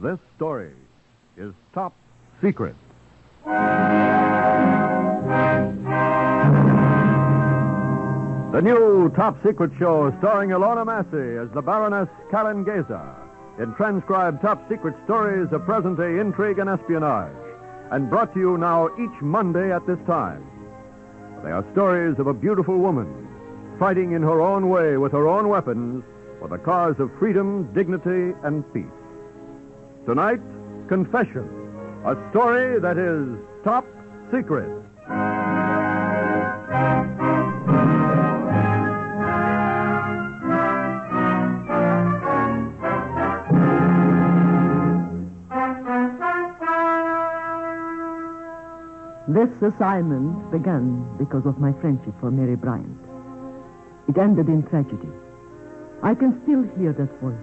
This story is Top Secret. The new Top Secret show starring Ilona Massey as the Baroness Calengeza in transcribed Top Secret stories of present-day intrigue and espionage, and brought to you now each Monday at this time. They are stories of a beautiful woman fighting in her own way with her own weapons for the cause of freedom, dignity, and peace. Tonight, Confession, a story that is top secret. This assignment began because of my friendship for Mary Bryant. It ended in tragedy. I can still hear that voice,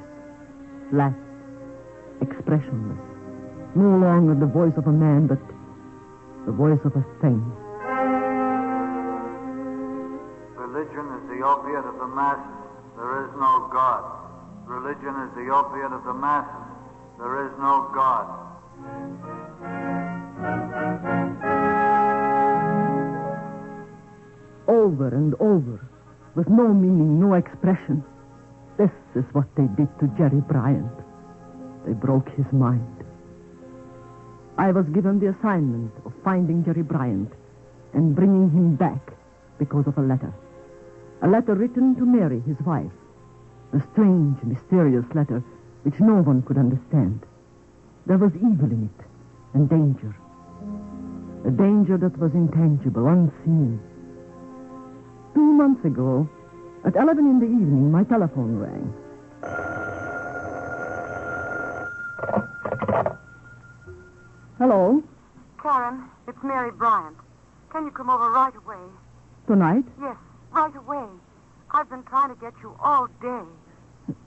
flat, expressionless. No longer the voice of a man, but the voice of a thing. Religion is the opiate of the masses. There is no God. Religion is the opiate of the masses. There is no God. Over and over, with no meaning, no expression. This is what they did to Jerry Bryant. They broke his mind. I was given the assignment of finding Jerry Bryant and bringing him back because of a letter. A letter written to Mary, his wife. A strange, mysterious letter which no one could understand. There was evil in it, and danger. A danger that was intangible, unseen. 2 months ago, at 11 in the evening, my telephone rang. Hello? Karen, it's Mary Bryant. Can you come over right away? Tonight? Yes, right away. I've been trying to get you all day.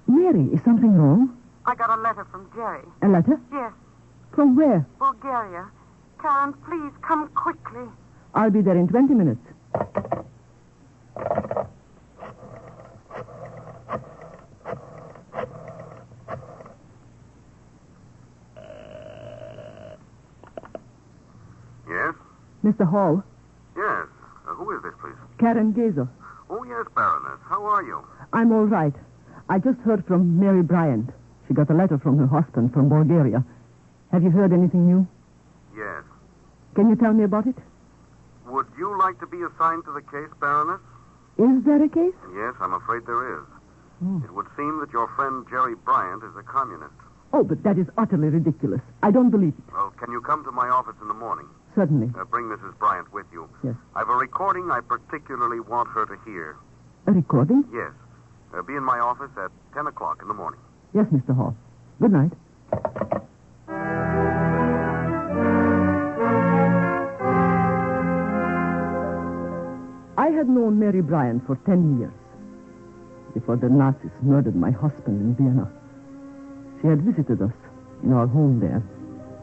Mary, is something wrong? I got a letter from Jerry. A letter? Yes, From where? Bulgaria. Karen, please come quickly. I'll be there in 20 minutes. Yes? Mr. Hall, Yes. Who is this, please? Karen Gazer. Oh, yes, Baroness. How are you? I'm all right. I just heard from Mary Bryant. She got a letter from her husband from Bulgaria. Have you heard anything new? Yes. Can you tell me about it? Would you like to be assigned to the case, Baroness? Is there a case? Yes, I'm afraid there is. Oh. It would seem that your friend Jerry Bryant is a communist. Oh, but that is utterly ridiculous. I don't believe it. Well, can you come to my office in the morning? Certainly. Bring Mrs. Bryant with you. Yes. I've a recording I particularly want her to hear. A recording? Yes. Be in my office at 10 o'clock in the morning. Yes, Mr. Hall. Good night. I had known Mary Bryant for 10 years, before the Nazis murdered my husband in Vienna. She had visited us in our home there.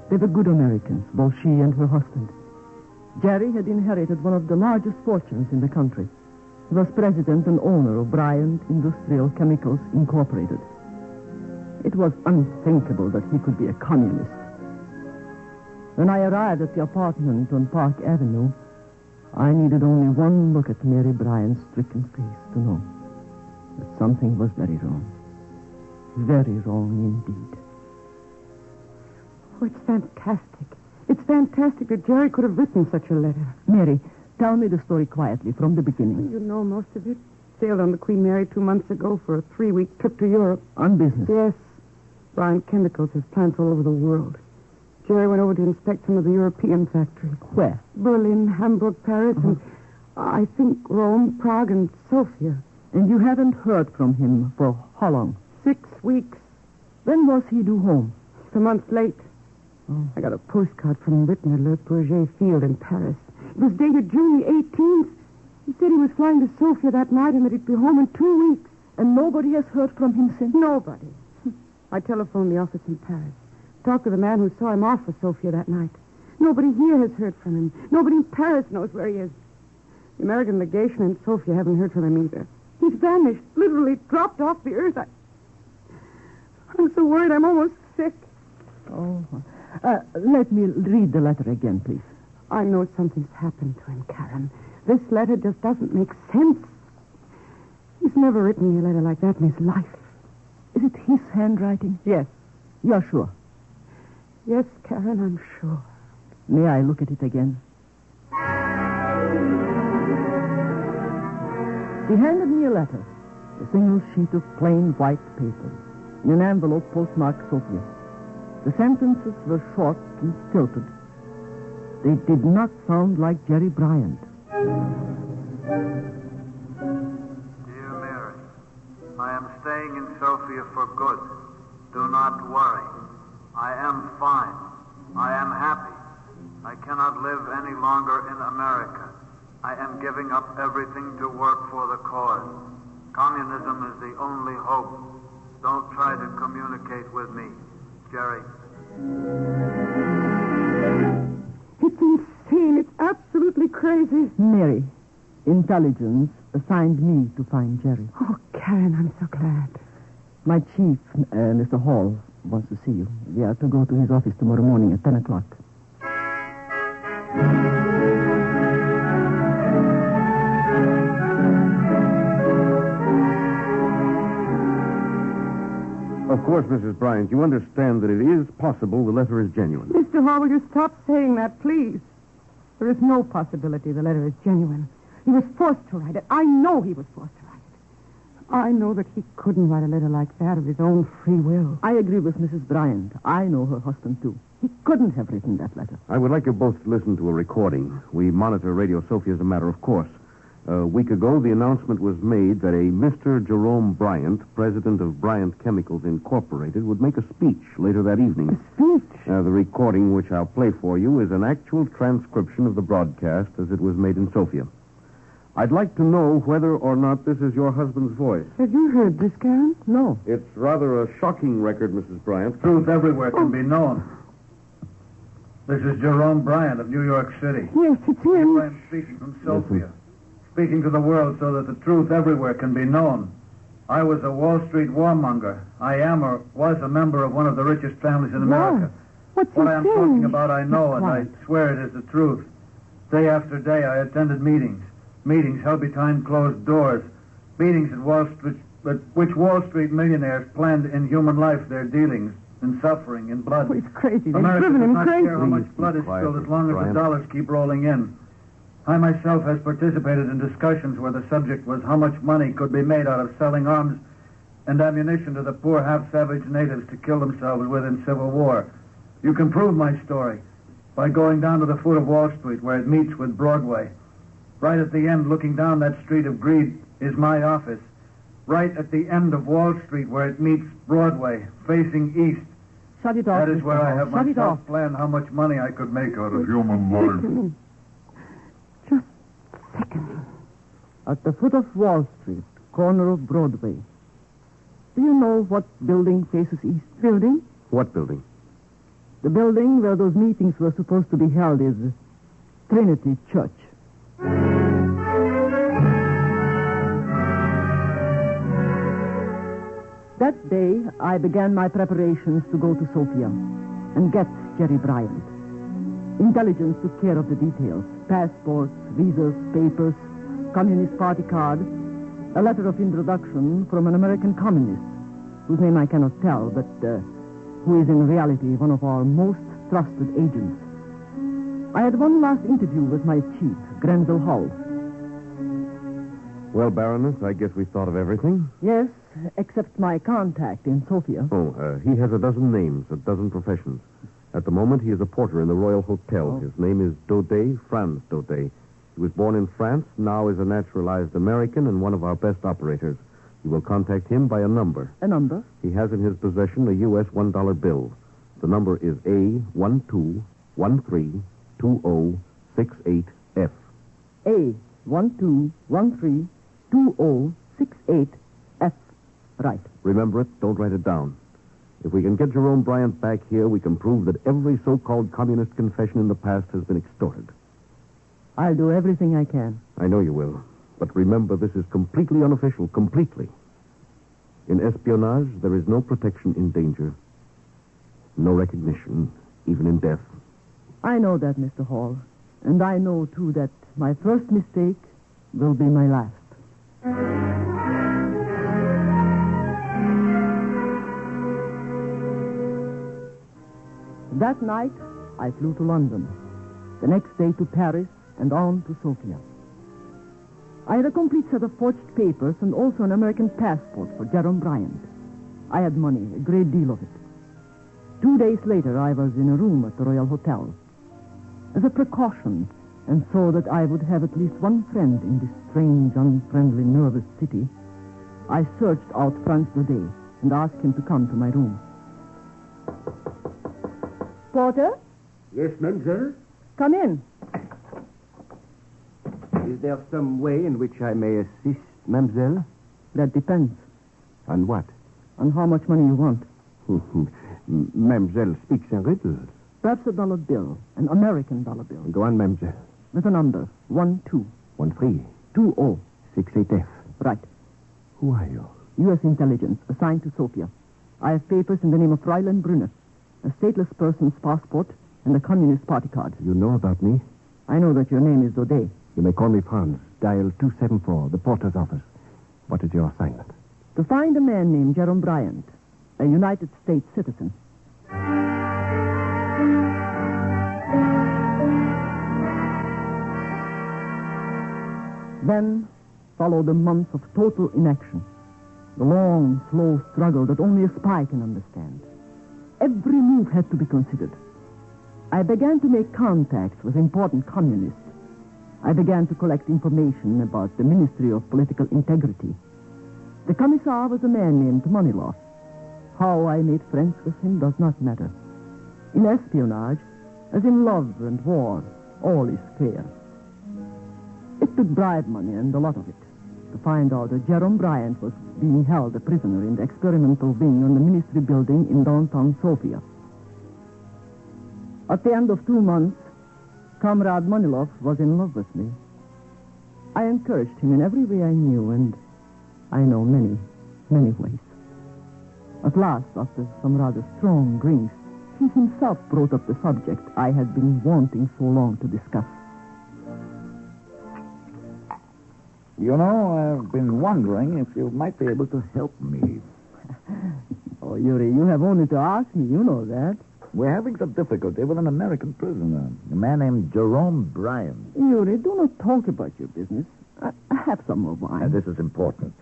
They were good Americans, both she and her husband. Jerry had inherited one of the largest fortunes in the country. He was president and owner of Bryant Industrial Chemicals Incorporated. It was unthinkable that he could be a communist. When I arrived at the apartment on Park Avenue, I needed only one look at Mary Bryant's stricken face to know that something was very wrong. Very wrong indeed. Oh, it's fantastic. It's fantastic that Jerry could have written such a letter. Mary, tell me the story quietly from the beginning. You know most of it. Sailed on the Queen Mary 2 months ago for a 3-week trip to Europe. On business? Yes. Bryant Chemicals has plants all over the world. Jerry went over to inspect some of the European factories. Where? Berlin, Hamburg, Paris, and I think Rome, Prague, and Sofia. And you haven't heard from him for how long? 6 weeks. When was he due home? It's a month late. Oh. I got a postcard from Rooten at Le Bourget Field in Paris. It was dated June the 18th. He said he was flying to Sofia that night and that he'd be home in 2 weeks. And nobody has heard from him since? Nobody. I telephoned the office in Paris. Talked to the man who saw him off for Sofia that night. Nobody here has heard from him. Nobody in Paris knows where he is. The American legation in Sofia haven't heard from him either. He's vanished, literally dropped off the earth. I'm so worried I'm almost sick. Oh. Let me read the letter again, please. I know something's happened to him, Karen. This letter just doesn't make sense. He's never written me a letter like that in his life. Is it his handwriting? Yes. You're sure? Yes, Karen, I'm sure. May I look at it again? He handed me a letter, a single sheet of plain white paper, in an envelope postmarked Sophia. The sentences were short and stilted. They did not sound like Jerry Bryant. Dear Mary, I am staying in Sofia for good. Do not worry. I am fine. I am happy. I cannot live any longer in America. I am giving up everything to work for the cause. Communism is the only hope. Don't try to communicate with me, Jerry. It's insane. It's absolutely crazy. Mary, intelligence assigned me to find Jerry. Oh, Karen, I'm so glad. My chief, Mr. Hall, wants to see you. We are to go to his office tomorrow morning at 10 o'clock. Of course, Mrs. Bryant, you understand that it is possible the letter is genuine. Mr. Hall, will you stop saying that, please? There is no possibility the letter is genuine. He was forced to write it. I know he was forced to write it. I know that he couldn't write a letter like that of his own free will. I agree with Mrs. Bryant. I know her husband, too. He couldn't have written that letter. I would like you both to listen to a recording. We monitor Radio Sofia as a matter of course. A week ago, the announcement was made that a Mr. Jerome Bryant, president of Bryant Chemicals Incorporated, would make a speech later that evening. A speech? The recording, which I'll play for you, is an actual transcription of the broadcast as it was made in Sofia. I'd like to know whether or not this is your husband's voice. Have you heard this, Karen? No. It's rather a shocking record, Mrs. Bryant. Truth everywhere can be known. This is Jerome Bryant of New York City. Yes, it's Here him. I am speaking from Sofia. Speaking to the world so that the truth everywhere can be known. I was a Wall Street warmonger. I am or was a member of one of the richest families in America. What's What he I am saying? talking about I know, Be and I quiet. swear it is the truth. Day after day I attended meetings. Meetings held behind closed doors. Meetings at which Wall Street millionaires planned in human life their dealings, in suffering, in blood. Oh, he's crazy. They've America driven does him not crazy. care how much Please blood be is quiet, spilled as Mr. long as Bryant. the dollars keep rolling in. I myself has participated in discussions where the subject was how much money could be made out of selling arms and ammunition to the poor half-savage natives to kill themselves with in civil war. You can prove my story by going down to the foot of Wall Street where it meets with Broadway. Right at the end, looking down that street of greed, is my office. Right at the end of Wall Street where it meets Broadway, facing east. Shut it off. That is Mr. where I Hall. have Shut it off. myself planned how much money I could make out of human life. Just sickening. At the foot of Wall Street, corner of Broadway. Do you know what building faces east? Building? What building? The building where those meetings were supposed to be held is Trinity Church. That day, I began my preparations to go to Sofia and get Jerry Bryant. Intelligence took care of the details. Passports, visas, papers, Communist Party card, a letter of introduction from an American communist, whose name I cannot tell, but who is in reality one of our most trusted agents. I had one last interview with my chief, Grenville Hull. Well, Baroness, I guess we thought of everything. Yes, except my contact in Sofia. He has a dozen names, a dozen professions. At the moment, he is a porter in the Royal Hotel. Oh. His name is Daudet, Franz Daudet. He was born in France, now is a naturalized American and one of our best operators. You will contact him by a number. A number? He has in his possession a U.S. $1 bill. The number is A12132068F. A12132068F. Right. Remember it. Don't write it down. If we can get Jerome Bryant back here, we can prove that every so-called communist confession in the past has been extorted. I'll do everything I can. I know you will. But remember, this is completely unofficial. Completely. In espionage, there is no protection in danger. No recognition, even in death. I know that, Mr. Hall. And I know, too, that my first mistake will be my last. That night, I flew to London. The next day to Paris and on to Sofia. I had a complete set of forged papers and also an American passport for Jerome Bryant. I had money, a great deal of it. 2 days later, I was in a room at the Royal Hotel. As a precaution, and so that I would have at least one friend in this strange, unfriendly, nervous city, I searched out Franz Daudet and asked him to come to my room. Porter? Yes, mademoiselle? Come in. Is there some way in which I may assist, mademoiselle? That depends On what? on how much money you want. Mademoiselle speaks in riddles. Perhaps a dollar bill, an American dollar bill, Go on, mademoiselle. with a number, 12. 13. 20. 68F. Right. Who are you? U.S. intelligence, assigned to Sofia. I have papers in the name of Freiland-Brunner, a stateless person's passport, and a Communist party card. You know about me? I know that your name is Daudet. You may call me Franz. Dial 274, the porter's office. What is your assignment? To find a man named Jerome Bryant, a United States citizen. Then followed a month of total inaction. The long, slow struggle that only a spy can understand. Every move had to be considered. I began to make contacts with important communists. I began to collect information about the Ministry of Political Integrity. The commissar was a man named Maniloff. How I made friends with him does not matter. In espionage, as in love and war, all is fair. It took bribe money and a lot of it to find out that Jerome Bryant was being held a prisoner in the experimental wing on the ministry building in downtown Sofia. At the end of 2 months, Comrade Maniloff was in love with me. I encouraged him in every way I knew, and I know many, many ways. At last, after some rather strong drinks, he himself brought up the subject I had been wanting so long to discuss. You know, I've been wondering if you might be able to help me. Oh, Yuri, you have only to ask me. You know that. We're having some difficulty with an American prisoner, a man named Jerome Bryant. Yuri, do not talk about your business. I have some more wine. This is important.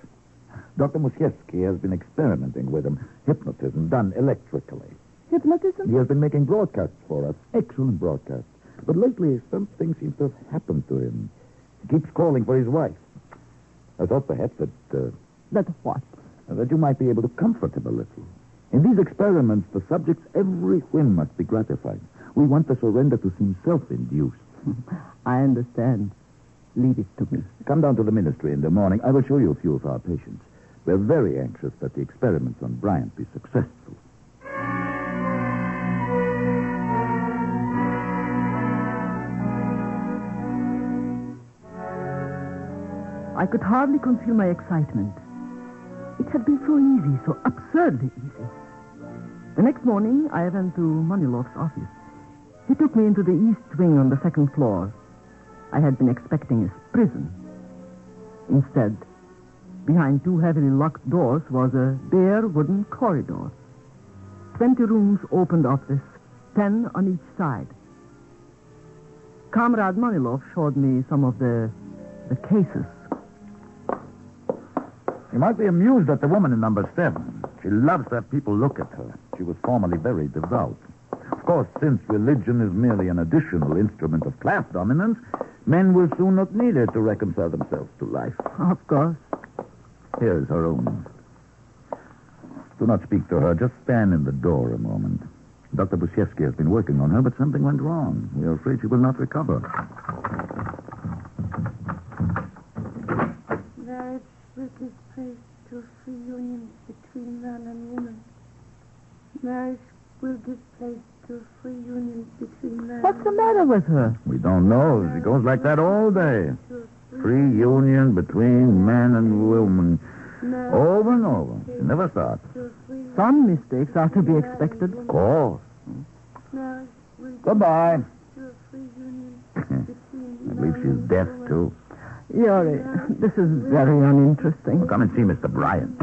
Dr. Musiewski has been experimenting with him. Hypnotism done electrically. Hypnotism? He has been making broadcasts for us. Excellent broadcasts. But lately, something seems to have happened to him. He keeps calling for his wife. I thought perhaps that... That what? That you might be able to comfort him a little. In these experiments, the subject's every whim must be gratified. We want the surrender to seem self-induced. I understand. Leave it to me. Come down to the ministry in the morning. I will show you a few of our patients. We're very anxious that the experiments on Bryant be successful. I could hardly conceal my excitement. It had been so easy, so absurdly easy. The next morning, I went to Maniloff's office. He took me into the east wing on the second floor. I had been expecting a prison. Instead, behind 2 heavily locked doors was a bare wooden corridor. 20 rooms opened off this, 10 on each side. Comrade Maniloff showed me some of the cases. You might be amused at the woman in number 7. She loves to have people look at her. She was formerly very devout. Of course, since religion is merely an additional instrument of class dominance, men will soon not need it to reconcile themselves to life. Of course. Here's her room. Do not speak to her. Just stand in the door a moment. Dr. Musiewski has been working on her, but something went wrong. We are afraid she will not recover. Marriage will give place to a free union between man and woman. Marriage will give place to a free union between man What's the matter with her? We don't know. She goes like that all day. Free union between man and woman. Over and over. Never thought. Some mistakes are to be expected. Of course. Goodbye. I believe she's deaf, too. Yuri, this is very uninteresting. Come and see Mr. Bryant.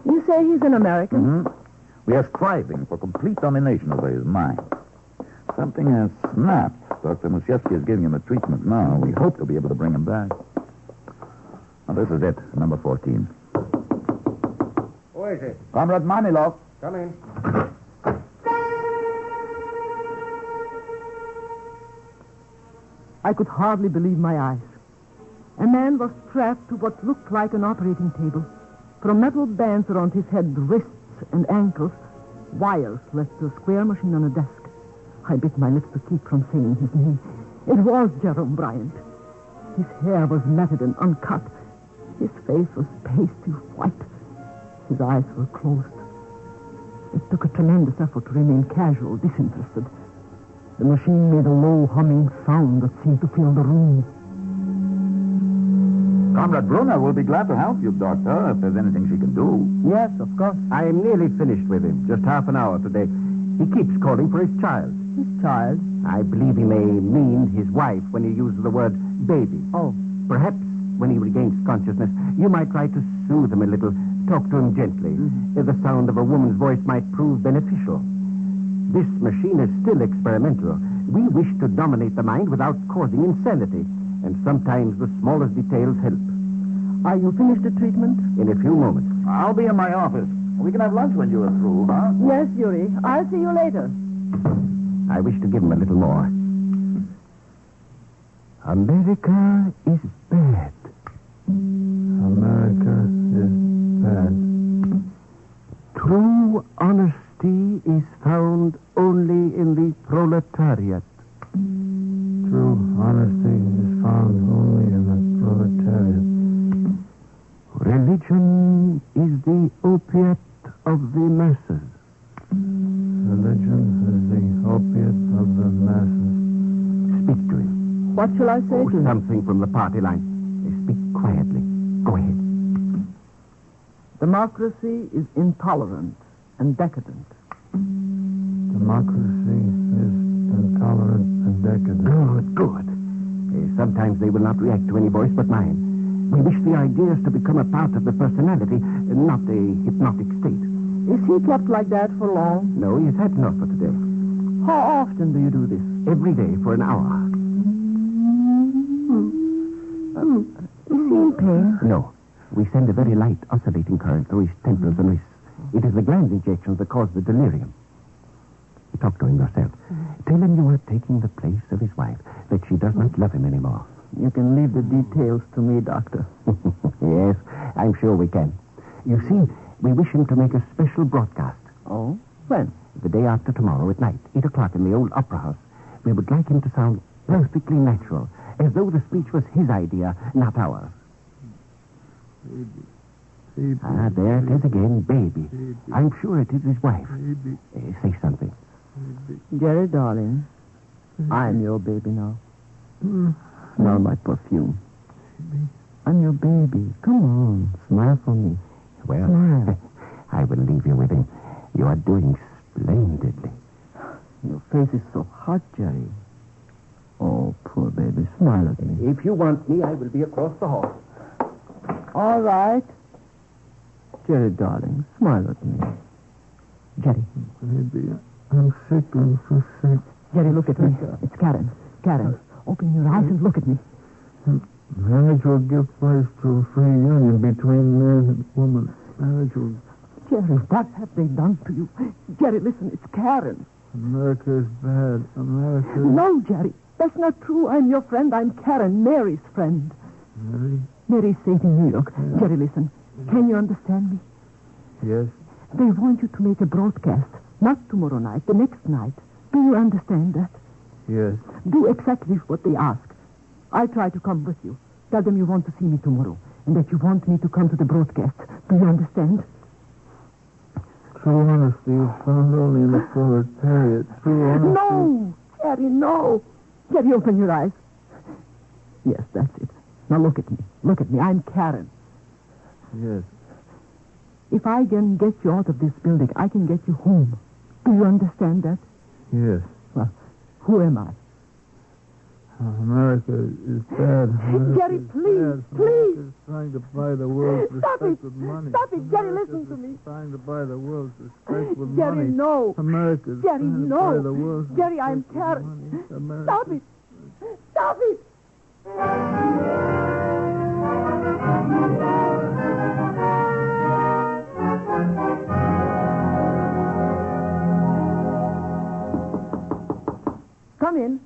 You say he's an American? Mm-hmm. We are striving for complete domination over his mind. Something has snapped. Dr. Musiewski is giving him a treatment now. We hope to be able to bring him back. Now, this is it, number 14. Who is it? Comrade Manilov. Come in. I could hardly believe my eyes. A man was strapped to what looked like an operating table. From metal bands around his head, wrists, and ankles, wires led to a square machine on a desk. I bit my lips to keep from saying his name. It was Jerome Bryant. His hair was matted and uncut. His face was pasty white. His eyes were closed. It took a tremendous effort to remain casual, disinterested. The machine made a low humming sound that seemed to fill the room. Comrade Brunner will be glad to help you, Doctor, if there's anything she can do. Yes, of course. I'm nearly finished with him. Just half an hour today. He keeps calling for his child. His child? I believe he may mean his wife when he uses the word baby. Oh. Perhaps when he regains consciousness, you might try to soothe him a little. Talk to him gently. Mm-hmm. The sound of a woman's voice might prove beneficial. This machine is still experimental. We wish to dominate the mind without causing insanity. And sometimes the smallest details help. Are you finished the treatment? In a few moments. I'll be in my office. We can have lunch when you are through, huh? Yes, Yuri. I'll see you later. I wish to give him a little more. America is bad. America is bad. True honesty is found only in the proletariat. True honesty is found only in the proletariat. Religion is the opiate of the masses. Religion is the opiate of the masses. Speak to him. What shall I say to him? Something from the party line. Speak quietly. Go ahead. Democracy is intolerant and decadent. Democracy is intolerant and decadent. Good. Sometimes they will not react to any voice but mine. We wish the ideas to become a part of the personality, not a hypnotic state. Is he kept like that for long? No, he has had enough for today. How often do you do this? Every day for an hour. Is he in pain? No. We send a very light oscillating current through his temples and wrists. It is the gland injections that cause the delirium. Talk to him yourself. Tell him you are taking the place of his wife, that she does not love him anymore. You can leave the details to me, Doctor. Yes, I'm sure we can. You see, we wish him to make a special broadcast. Oh? When? The day after tomorrow at night, 8 o'clock in the old opera house. We would like him to sound perfectly natural, as though the speech was his idea, not ours. Baby. There it is again, baby. I'm sure it is his wife. Baby. Say something. Jerry, darling, I'm your baby now. Smell my perfume. I'm your baby. Come on, smile for me. Well, Smile. I will leave you with him. You are doing splendidly. Your face is so hot, Jerry. Oh, poor baby, smile at me. If you want me, I will be across the hall. All right. Jerry, darling, smile at me. Jerry. Baby, I'm sick. I'm so sick. Jerry, look at me. It's Karen. Karen, open your eyes and look at me. Marriage will give rise to a free union between man and woman. Marriage will... Jerry, what have they done to you? Jerry, listen, it's Karen. America is bad. America... No, Jerry, that's not true. I'm your friend. I'm Karen, Mary's friend. Mary? Mary's safe in New York. Yeah. Jerry, listen. Can you understand me? Yes. They want you to make a broadcast. Not tomorrow night, the next night. Do you understand that? Yes. Do exactly what they ask. I'll try to come with you. Tell them you want to see me tomorrow and that you want me to come to the broadcast. Do you understand? True honesty is found only in the proletariat. True honesty... No! Jerry, no! Jerry, open your eyes. Yes, that's it. Now look at me. Look at me. I'm Karen. Yes. If I can get you out of this building, I can get you home. Do you understand that? Yes. Well, who am I? America is bad. Jerry, please, please. America is trying to buy the world's Stop respect it. with money. Stop it, Jerry, America listen to is me. trying to buy the world's respect with Jerry, money. no. America is Jerry, trying to no. buy the world's Jerry, I'm respect with Karen. money. America. Stop it. Stop it. Come in.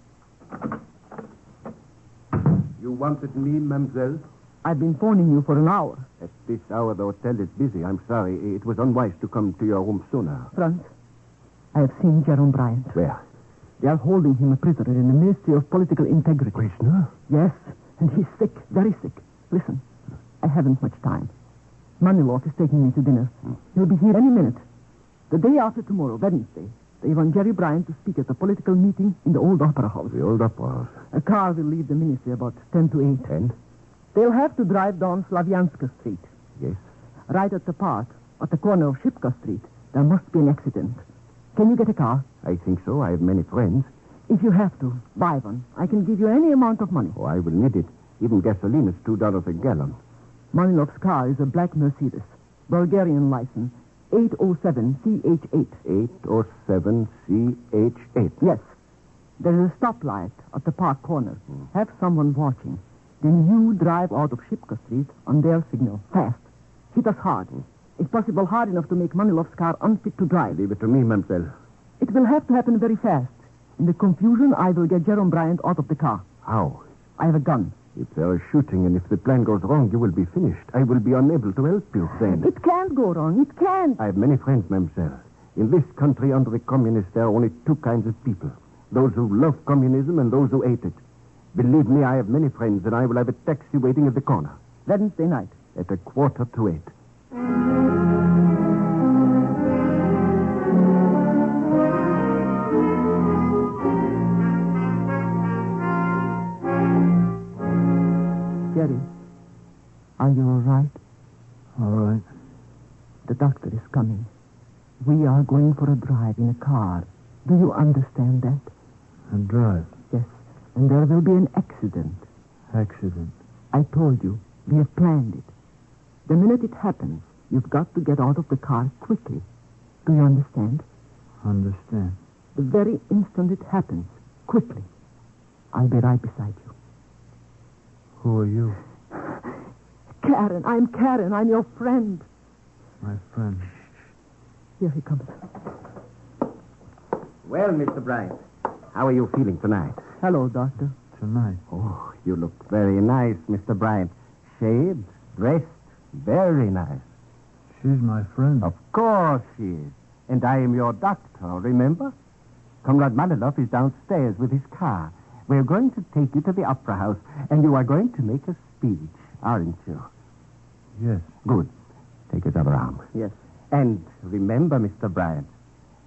You wanted me, mademoiselle? I've been phoning you for an hour. At this hour, the hotel is busy. I'm sorry. It was unwise to come to your room sooner. Franz, I have seen Jerome Bryant. Where? They are holding him a prisoner in the Ministry of Political Integrity. Prisoner? Yes, and he's sick, very sick. Listen, I haven't much time. Maniloff is taking me to dinner. He'll be here any minute. The day after tomorrow, Wednesday, they want Jerry Bryant to speak at a political meeting in the old opera house. The old opera house. A car will leave the ministry about 10 to 8. 10? They'll have to drive down Slavianska Street. Yes. Right at the park, at the corner of Shipka Street, there must be an accident. Can you get a car? I think so. I have many friends. If you have to, buy one. I can give you any amount of money. Oh, I will need it. Even gasoline is $2 a gallon. Manilov's car is a black Mercedes. Bulgarian license. 807 CH8. 807 CH8. Yes. There is a stoplight at the park corner. Have someone watching. Then you drive out of Shipka Street on their signal. Fast. Hit us hard. If possible, hard enough to make Manilov's car unfit to drive. Leave it to me, mademoiselle. It will have to happen very fast. In the confusion, I will get Jerome Bryant out of the car. How? I have a gun. If there is shooting and if the plan goes wrong, you will be finished. I will be unable to help you then. It can't go wrong. It can't. I have many friends, mademoiselle. In this country, under the communists, there are only two kinds of people. Those who love communism and those who hate it. Believe me, I have many friends, and I will have a taxi waiting at the corner. Wednesday night. At 7:45. Jerry, are you all right? All right. The doctor is coming. We are going for a drive in a car. Do you understand that? A drive. Yes. And there will be an accident. Accident. I told you. We have planned it. The minute it happens, you've got to get out of the car quickly. Do you understand? Understand. The very instant it happens, quickly. I'll be right beside you. Who are you? Karen. I'm Karen. I'm your friend. My friend. Here he comes. Well, Mr. Bryant, how are you feeling tonight? Hello, doctor. Tonight. Oh, you look very nice, Mr. Bryant. Shaved, dressed, very nice. She's my friend. Of course she is. And I am your doctor, remember? Comrade Maniloff is downstairs with his car. We're going to take you to the opera house, and you are going to make a speech, aren't you? Yes. Good. Take his other arm. Yes. And remember, Mr. Bryant,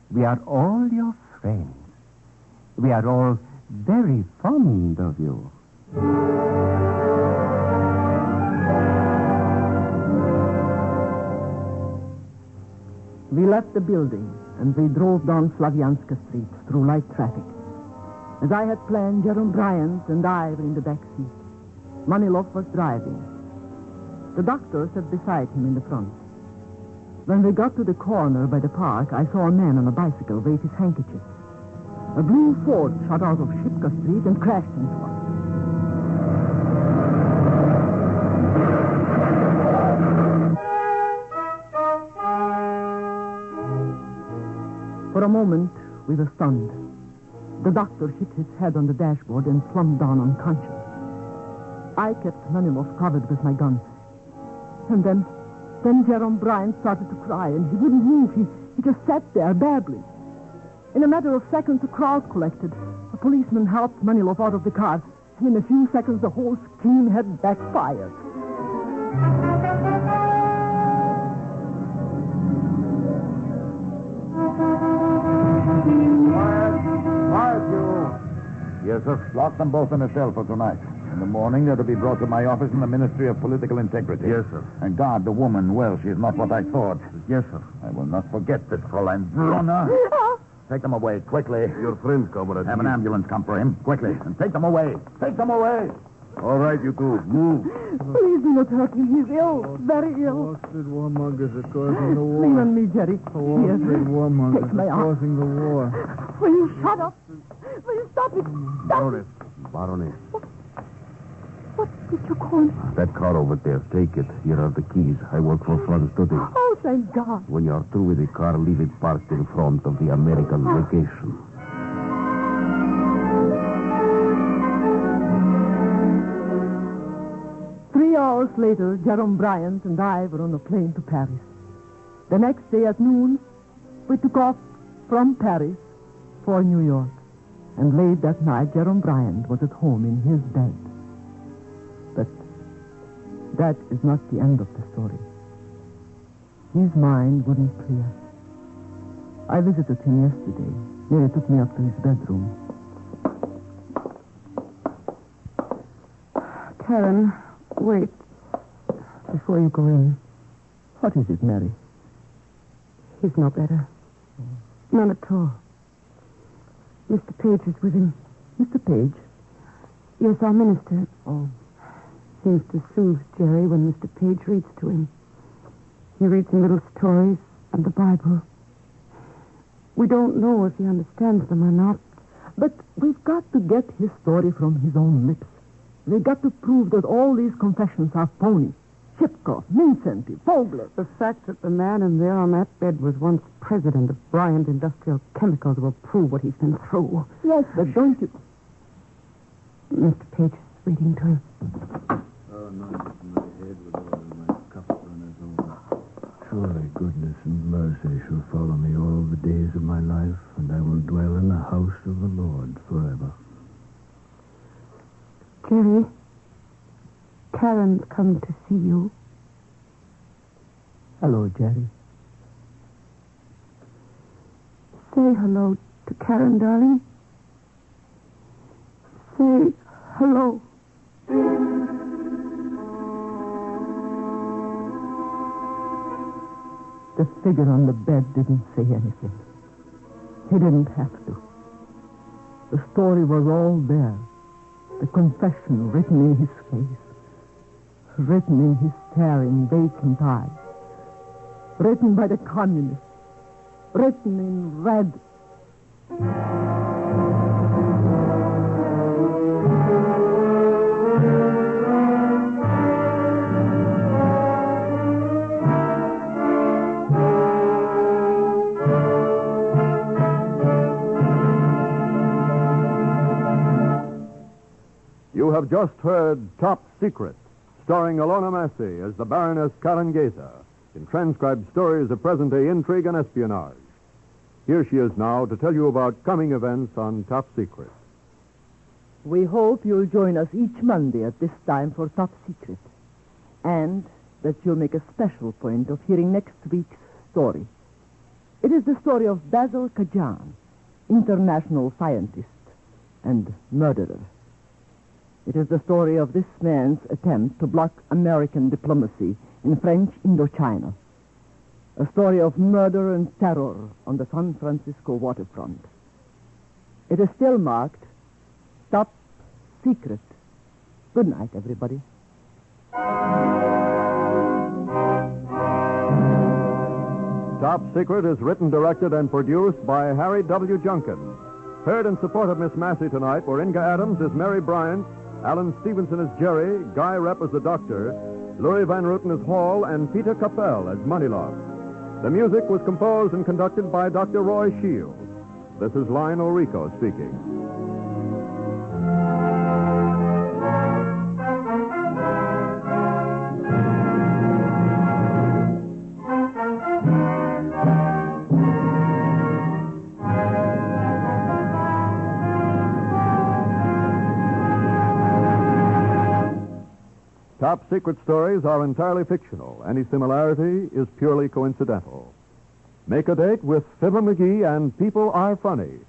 we are all your friends. We are all very fond of you. We left the building, and we drove down Slavianska Street through light traffic. As I had planned, Jerome Bryant and I were in the back seat. Maniloff was driving. The doctor sat beside him in the front. When we got to the corner by the park, I saw a man on a bicycle wave his handkerchief. A blue Ford shot out of Shipka Street and crashed into us. For a moment, we were stunned. The doctor hit his head on the dashboard and slumped down unconscious. I kept Maniloff covered with my gun. And then Jerome Bryant started to cry, and he wouldn't move. He just sat there, babbling. In a matter of seconds, a crowd collected. A policeman helped Maniloff out of the car, and in a few seconds, the whole scheme had backfired. Quiet, you. Yes, sir. Lock them both in a cell for tonight. In the morning, they're to be brought to my office in the Ministry of Political Integrity. Yes, sir. And guard the woman well. She is not what I thought. Yes, sir. I will not forget this, Fräulein Brunner. Take them away, quickly. Your friend, comrade. Have an ambulance come for him, quickly. And take them away. Take them away. All right, you two. Move. Please do not hurt him. He's ill. Very ill. Austin warmongers are causing the war. Lean on me, Jerry. Austin warmongers Take my are arm. causing the war. Will you shut up? Will you stop it? Stop it. Baroness. What did you call me? That car over there. Take it. Here are the keys. I work for front study. Oh, thank God. When you are through with the car, leave it parked in front of the American legation. 3 hours later, Jerome Bryant and I were on a plane to Paris. The next day at noon, we took off from Paris for New York. And late that night, Jerome Bryant was at home in his bed. But that is not the end of the story. His mind wouldn't clear. I visited him yesterday. Mary took me up to his bedroom. Karen, wait. Before you go in. What is it, Mary? He's no better. None at all. Mr. Page is with him. Mr. Page? Yes, our minister. Oh. Seems to soothe Jerry when Mr. Page reads to him. He reads him little stories and the Bible. We don't know if he understands them or not. But we've got to get his story from his own lips. We've got to prove that all these confessions are phony. Shipcroft, Vincenti, Fogler. The fact that the man in there on that bed was once president of Bryant Industrial Chemicals will prove what he's been through. Yes, but don't you... Mr. Page is reading to him. Oh, no, it's my head with all of my cuffs on his own. Surely goodness and mercy shall follow me all the days of my life, and I will dwell in the house of the Lord forever. Jerry, Karen's come to see you. Hello, Jerry. Say hello to Karen, darling. Say hello. The figure on the bed didn't say anything. He didn't have to. The story was all there. The confession written in his face. Written in his staring, vacant eyes. Written by the communists. Written in red. You have just heard Top Secret, starring Ilona Massey as the Baroness Cappell in transcribed stories of present-day intrigue and espionage. Here she is now to tell you about coming events on Top Secret. We hope you'll join us each Monday at this time for Top Secret. And that you'll make a special point of hearing next week's story. It is the story of Basil Kajan, international scientist and murderer. It is the story of this man's attempt to block American diplomacy in French Indochina. A story of murder and terror on the San Francisco waterfront. It is still marked Top Secret. Good night, everybody. Top Secret is written, directed, and produced by Harry W. Junkin. Heard in support of Miss Massey tonight were Inga Adams as Mary Bryant, Alan Stevenson as Jerry, Guy Repp as the Doctor, Louis Van Rooten as Hall, and Peter Cappell as Moneylock. The music was composed and conducted by Dr. Roy Shields. This is Lionel Rico speaking. Top Secret stories are entirely fictional. Any similarity is purely coincidental. Make a date with Fibber McGee and People Are Funny